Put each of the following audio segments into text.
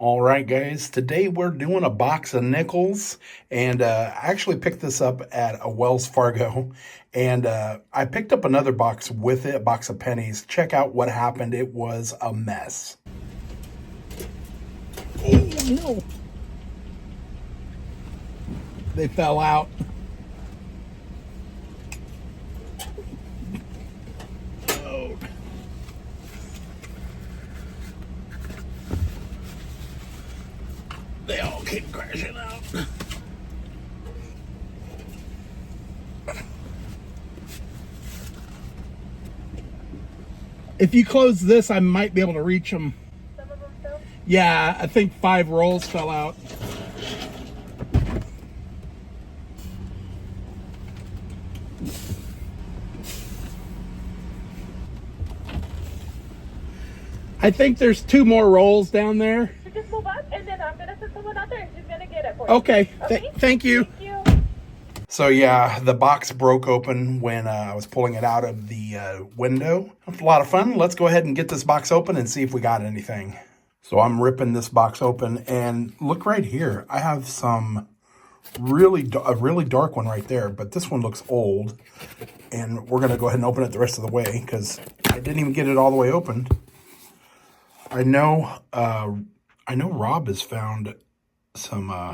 All right, guys, today we're doing a box of nickels, and I actually picked this up at a Wells Fargo, and I picked up another box with it, a box of pennies. Check out what happened. It was a mess. Oh, no. They fell out. Oh. They all came crashing out. If you close this, I might be able to reach them. Some of them fell? Yeah, I think 5 rolls fell out. I think there's 2 more rolls down there. So just move up, and then I'm gonna send someone out there, and she's gonna get it for you. Okay. Thank you. Thank you. So yeah, the box broke open when I was pulling it out of the window. It was a lot of fun. Let's go ahead and get this box open and see if we got anything. So I'm ripping this box open, and look right here. I have some a really dark one right there, but this one looks old. And we're gonna go ahead and open it the rest of the way because I didn't even get it all the way opened. I know Rob has found some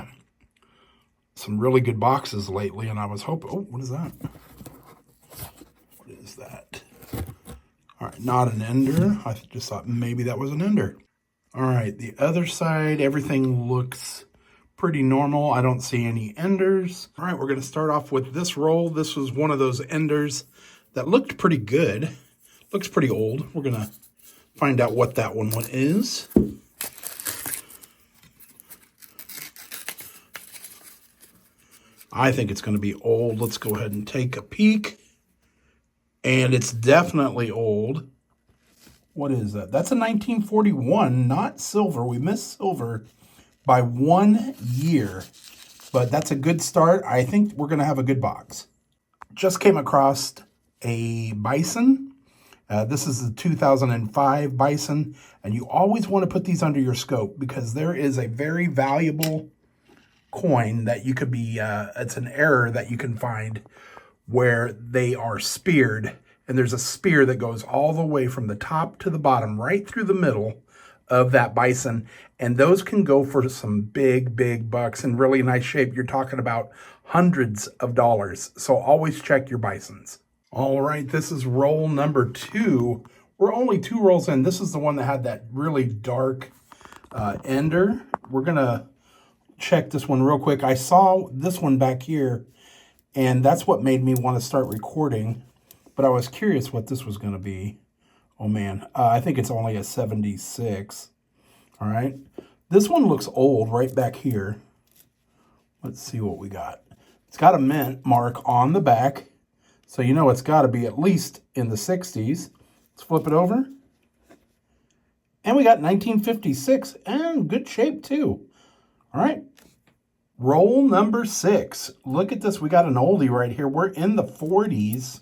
really good boxes lately, and I was hoping. Oh, what is that? What is that? All right, not an ender. I just thought maybe that was an ender. All right, the other side, everything looks pretty normal. I don't see any enders. All right, we're going to start off with this roll. This was one of those enders that looked pretty good. Looks pretty old. We're going to find out what that one is. I think it's going to be old. Let's go ahead and take a peek. And it's definitely old. What is that? That's a 1941, not silver. We missed silver by 1 year. But that's a good start. I think we're going to have a good box. Just came across a bison. This is the 2005 bison. And you always want to put these under your scope because there is a very valuable coin that you could be, it's an error that you can find where they are speared, and there's a spear that goes all the way from the top to the bottom, right through the middle of that bison, and those can go for some big bucks in really nice shape. You're talking about hundreds of dollars, so always check your bisons. All right, this is roll number 2. We're only 2 rolls in. This is the one that had that really dark ender. We're gonna check this one real quick. I saw this one back here, and that's what made me want to start recording, but I was curious what this was going to be. Oh man, I think it's only a 76. All right, this one looks old right back here. Let's see what we got. It's got a mint mark on the back, so you know it's got to be at least in the 60s. Let's flip it over, and we got 1956, and good shape too. All right, roll number 6. Look at this. We got an oldie right here. We're in the 40s,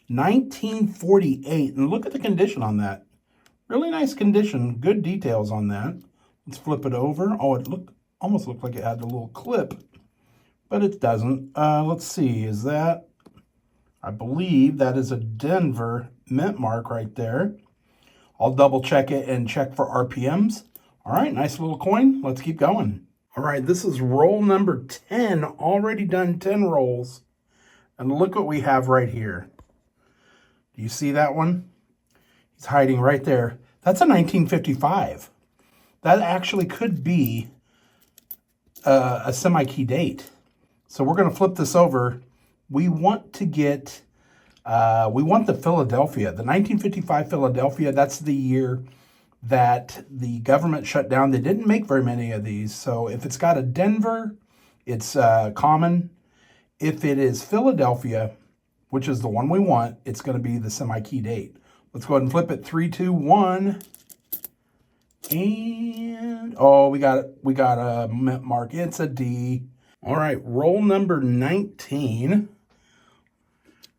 1948. And look at the condition on that. Really nice condition. Good details on that. Let's flip it over. Oh, it almost looked like it had a little clip, but it doesn't. Let's see. Is that? I believe that is a Denver mint mark right there. I'll double check it and check for RPMs. All right, nice little coin. Let's keep going. All right, this is roll number 10, already done 10 rolls. And look what we have right here. Do you see that one? He's hiding right there. That's a 1955. That actually could be a semi-key date. So we're going to flip this over. We want to get, we want the Philadelphia, the 1955 Philadelphia. That's the year that the government shut down. They didn't make very many of these. So if it's got a Denver, it's common. If it is Philadelphia, which is the one we want, it's going to be the semi-key date. Let's go ahead and flip it. 3, 2, 1. And, oh, we got a mint mark. It's a D. All right, roll number 19.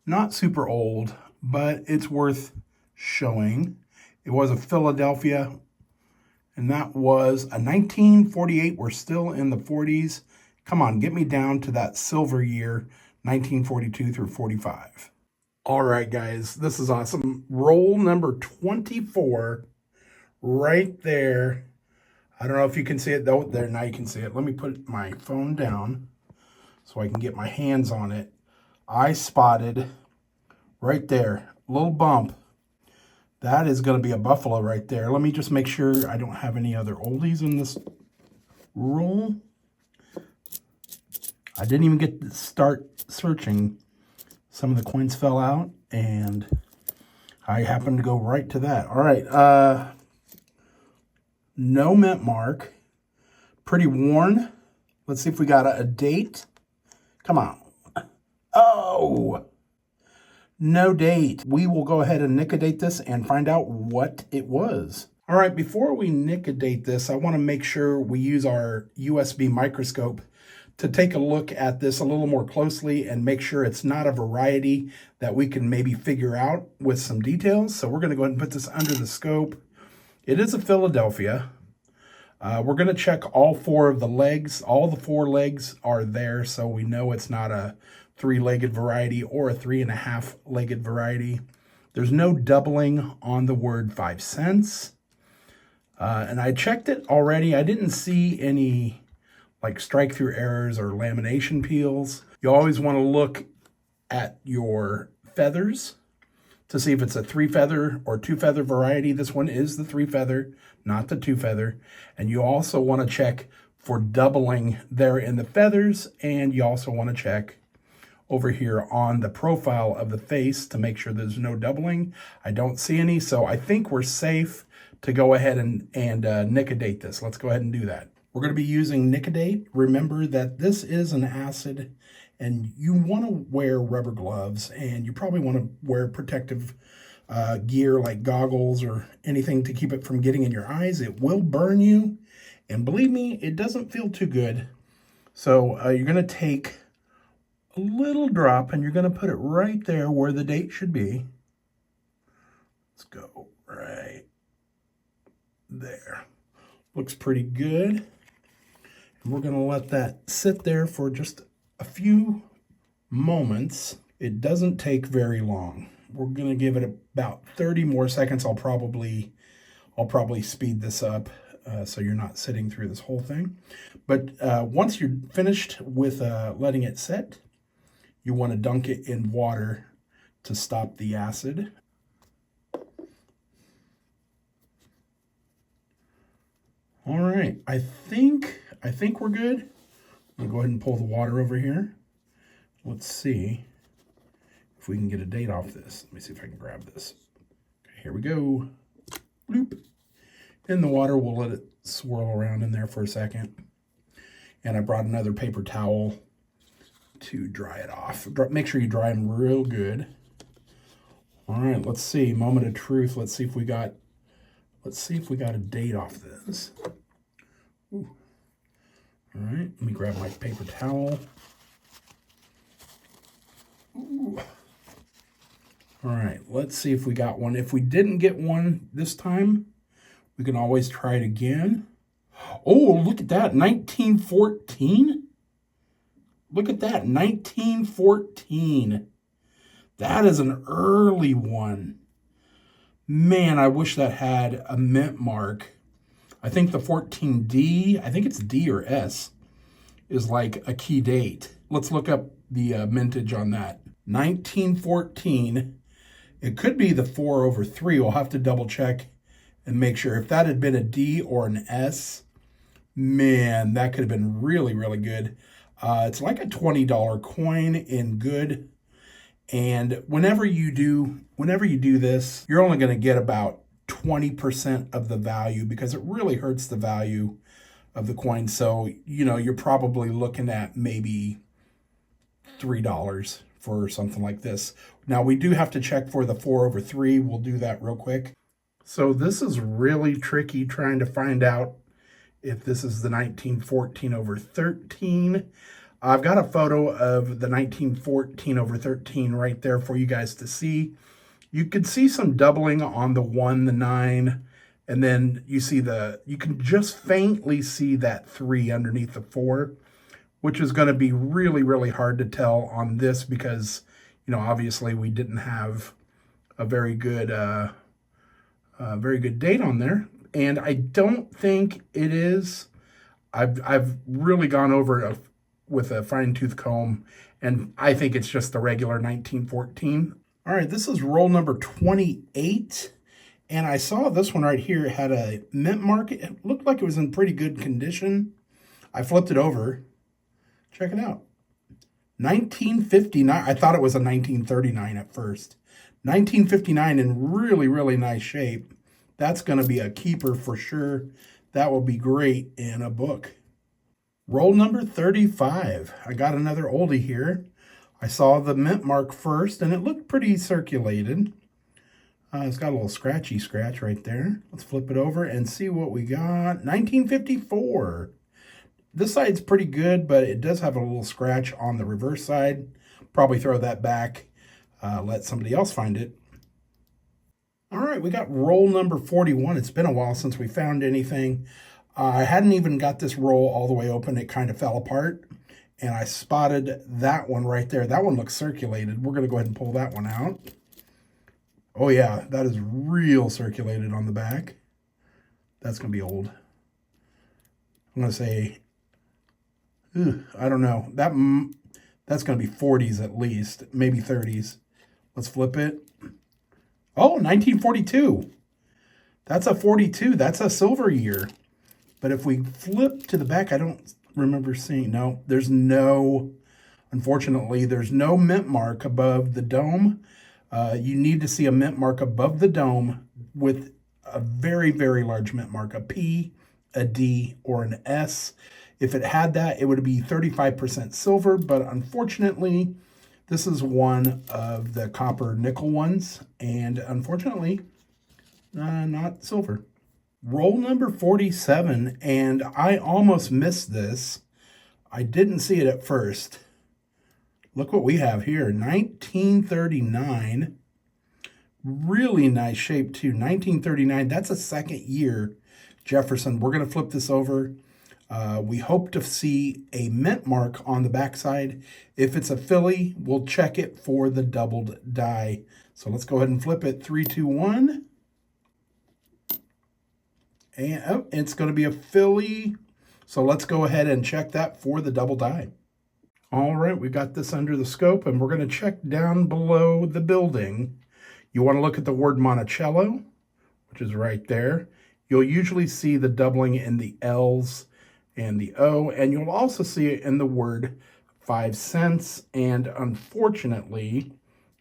Not super old, but it's worth showing. It was a Philadelphia, And that was a 1948. We're still in the 40s. Come on, get me down to that silver year, 1942 through 45. All right, guys, this is awesome. Roll number 24 right there. I don't know if you can see it, though. There, now you can see it. Let me put my phone down so I can get my hands on it. I spotted right there, a little bump. That is going to be a buffalo right there. Let me just make sure I don't have any other oldies in this roll. I didn't even get to start searching. Some of the coins fell out, and I happened to go right to that. All right, no mint mark. Pretty worn. Let's see if we got a date. Come on. Oh! No date. We will go ahead and Nic-a-Date this and find out what it was. All right, before we Nic-a-Date this, I want to make sure we use our USB microscope to take a look at this a little more closely and make sure it's not a variety that we can maybe figure out with some details. So we're going to go ahead and put this under the scope. It is a Philadelphia. We're going to check all four of the legs. All the four legs are there, so we know it's not a three-legged variety or a 3.5-legged variety. There's no doubling on the word 5 cents. And I checked it already. I didn't see any like strike-through errors or lamination peels. You always want to look at your feathers to see if it's a 3-feather or 2-feather variety. This one is the 3-feather, not the 2-feather. And you also want to check for doubling there in the feathers, and you also want to check over here on the profile of the face to make sure there's no doubling. I don't see any, so I think we're safe to go ahead and Nic-a-Date this. Let's go ahead and do that. We're going to be using Nic-a-Date. Remember that this is an acid, and you want to wear rubber gloves, and you probably want to wear protective gear like goggles or anything to keep it from getting in your eyes. It will burn you, and believe me, it doesn't feel too good. So you're going to take a little drop, and you're going to put it right there where the date should be. Let's go right there. Looks pretty good. And we're going to let that sit there for just a few moments. It doesn't take very long. We're going to give it about 30 more seconds. I'll probably speed this up so you're not sitting through this whole thing. But once you're finished with letting it sit, you want to dunk it in water to stop the acid. All right, I think we're good. I'll go ahead and pull the water over here. Let's see if we can get a date off this. Let me see if I can grab this. Okay, here we go. Bloop. In the water, we'll let it swirl around in there for a second. And I brought another paper towel to dry it off. Make sure you dry them real good. All right, let's see. Moment of truth. Let's see if we got a date off this. Ooh. All right, let me grab my paper towel. Ooh. All right, let's see if we got one. If we didn't get one this time, we can always try it again. Oh, look at that, 1914. Look at that, 1914. That is an early one. Man, I wish that had a mint mark. I think the 14D, I think it's D or S, is like a key date. Let's look up the mintage on that. 1914. It could be the 4/3. We'll have to double check and make sure. If that had been a D or an S, man, that could have been really, really good. It's like a $20 coin in good. And whenever you do this, you're only going to get about 20% of the value because it really hurts the value of the coin. So, you know, you're probably looking at maybe $3 for something like this. Now, we do have to check for the 4/3. We'll do that real quick. So this is really tricky trying to find out if this is the 1914/13. I've got a photo of the 1914/13 right there for you guys to see. You could see some doubling on the 1, the 9, And then you see you can just faintly see that 3 underneath the 4, which is going to be really, really hard to tell on this because, you know, obviously we didn't have a very good date on there. And I don't think it is. I've really gone over it with a fine tooth comb, and I think it's just the regular 1914. All right, this is roll number 28. And I saw this one right here. It had a mint mark. It looked like it was in pretty good condition. I flipped it over. Check it out. 1959. I thought it was a 1939 at first. 1959 in really, really nice shape. That's going to be a keeper for sure. That will be great in a book. Roll number 35. I got another oldie here. I saw the mint mark first, and it looked pretty circulated. It's got a little scratchy scratch right there. Let's flip it over and see what we got. 1954. This side's pretty good, but it does have a little scratch on the reverse side. Probably throw that back. Let somebody else find it. All right, we got roll number 41. It's been a while since we found anything. I hadn't even got this roll all the way open. It kind of fell apart, and I spotted that one right there. That one looks circulated. We're going to go ahead and pull that one out. Oh, yeah, that is real circulated on the back. That's going to be old. I'm going to say, I don't know. That's going to be 40s at least, maybe 30s. Let's flip it. Oh, 1942. That's a 42. That's a silver year. But if we flip to the back, I don't remember seeing. No, unfortunately, there's no mint mark above the dome. You need to see a mint mark above the dome with a very, very large mint mark, a P, a D, or an S. If it had that, it would be 35% silver, but unfortunately, this is one of the copper nickel ones, and unfortunately, not silver. Roll number 47, and I almost missed this. I didn't see it at first. Look what we have here, 1939. Really nice shape too, 1939. That's a second year Jefferson. We're going to flip this over. We hope to see a mint mark on the backside. If it's a Philly, we'll check it for the doubled die. So let's go ahead and flip it. 3, 2, 1. And it's going to be a Philly. So let's go ahead and check that for the double die. All right, we got this under the scope, and we're going to check down below the building. You want to look at the word Monticello, which is right there. You'll usually see the doubling in the L's and the O, and you'll also see it in the word 5 cents. And unfortunately,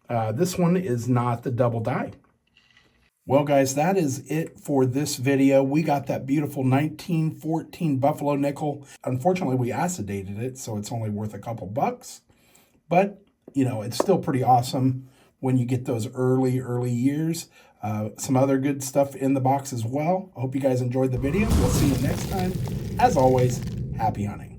this one is not the double die. Well, guys, that is it for this video. We got that beautiful 1914 Buffalo nickel. Unfortunately, we acidated it, so it's only worth a couple bucks. But, you know, it's still pretty awesome when you get those early years. Some other good stuff in the box as well. I hope you guys enjoyed the video. We'll see you next time. As always, happy hunting.